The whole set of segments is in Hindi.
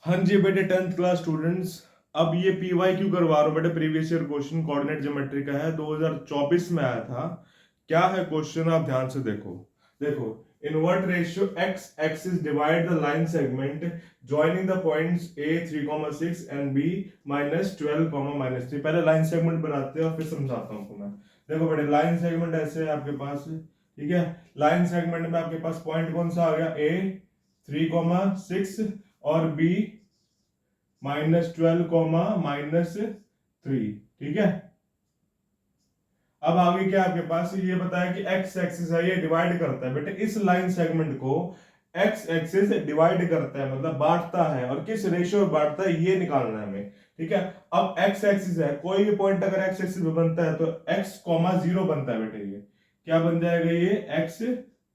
हाँ जी बेटे, 10th क्लास स्टूडेंट्स। अब ये PYQ करवा रहा हूँ बेटे। Previous year question coordinate geometry का है, 2024 में आया था। क्या है क्वेश्चन, आप ध्यान से देखो। देखो, in what ratio x axis divide the line segment joining the points a 3,6 and b -12, -3। पहले लाइन सेगमेंट बनाते हैं और फिर समझाता हूँ आपको मैं। देखो बेटे, लाइन सेगमेंट ऐसे है आपके पास, ठीक है। लाइन सेगमेंट में आपके पास पॉइंट कौन सा आ गया, a 3,6 और b -12, ठीक है। अब आगे क्या आपके पास ये बताया कि एक्स एक्सिस है, ये डिवाइड करता है बेटे इस लाइन सेगमेंट को। एक्स एक्सिस डिवाइड करता है मतलब बांटता है, और किस रेशियो में बांटता है ये निकालना है हमें, ठीक है। अब एक्स एक्सिस है, कोई भी पॉइंट अगर एक्स एक्सिस पे बनता है तो x, 0 बनता है बेटे। ये क्या बन जाएगा, ये x,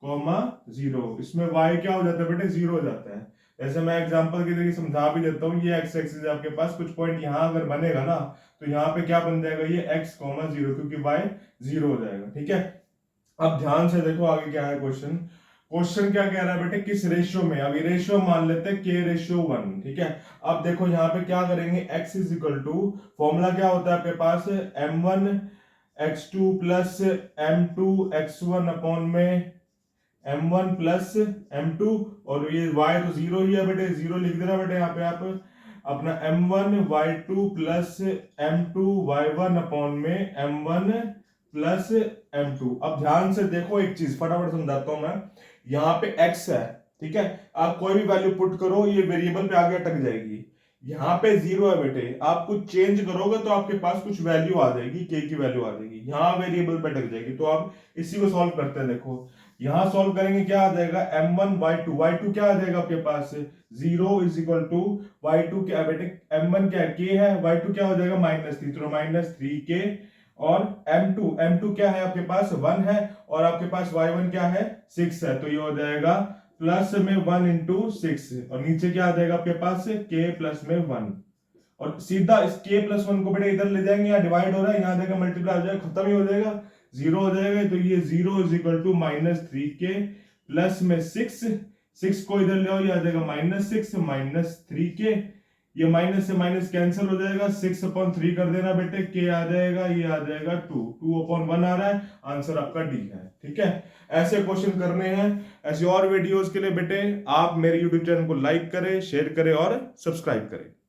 0। इसमें y क्या हो जाता है बेटे, 0 हो जाता है। जैसे मैं एग्जांपल के जरिए समझा भी देता हूँ, ये एक्स एक्सिस है आपके पास, कुछ पॉइंट यहां अगर बनेगा ना तो यहाँ पे क्या बन जाएगा, ये x, 0, क्योंकि y 0 हो जाएगा, ठीक है। अब ध्यान से देखो आगे क्या है क्वेश्चन। क्वेश्चन क्या कह रहा है बेटे, किस रेशियो में। अब ये रेशियो मान लेते हैं k/1, ठीक है। अब देखो यहाँ पे क्या करेंगे, x is equal to, formula क्या होता है आपके पास, m1 x2 plus m2 x1 upon में m1 प्लस m2, और ये y तो 0 ही है बेटे, 0 लिख देना बेटे यहाँ पे आप अपना m1 y2 plus m2 y1 upon में m1 प्लस m2। अब ध्यान से देखो एक चीज, फटाफट समझाता हूं मैं। यहाँ पे x है, ठीक है। आप कोई भी वैल्यू पुट करो, ये वेरिएबल पे आगे अटक जाएगी। यहाँ पे 0 है बेटे, आप कुछ चेंज करोगे तो आपके पास कुछ वैल्यू आ जाएगी, k की वैल्यू आ जाएगी, यहाँ वेरिएबल पे अटक जाएगी। तो आप इसी को सॉल्व करते हैं। देखो यहां सॉल्व करेंगे, क्या आ जाएगा, m1 y2 क्या आ जाएगा आपके पास, 0 इज इक्वल टू y2 क्या बेटे, m1 क्या है, k है, y2 क्या हो जाएगा, -3, तो -3k। और m2 क्या है आपके पास, 1 है, और आपके पास y1 क्या है, 6 है, तो ये हो जाएगा प्लस में 1 इंटू 6, और नीचे क्या आ जाएगा आपके पास, k प्लस में 1। और सीधा इस k प्लस 1 को बेटे इधर ले जाएंगे, यहाँ डिवाइड हो रहा है, यहाँ देखा मल्टीप्लाई हो जाएगा, खत्म ही हो जाएगा, 0 हो जाएगा। तो ये 0 is equal to -3k plus में 6 को इधर ले आओ, ये आ जाएगा -6 -3k। ये माइनस से माइनस कैंसिल हो जाएगा, 6/3 कर देना बेटे, k आ जाएगा, ये आ जाएगा 2/1 आ रहा है, आंसर आपका डी है, ठीक है। ऐसे क्वेश्चन करने हैं। ऐसे और वीडियोस के लिए बेटे आप मेरे यूट्यूब चैनल को लाइक करें, शेयर करें और सब्सक्राइब करें।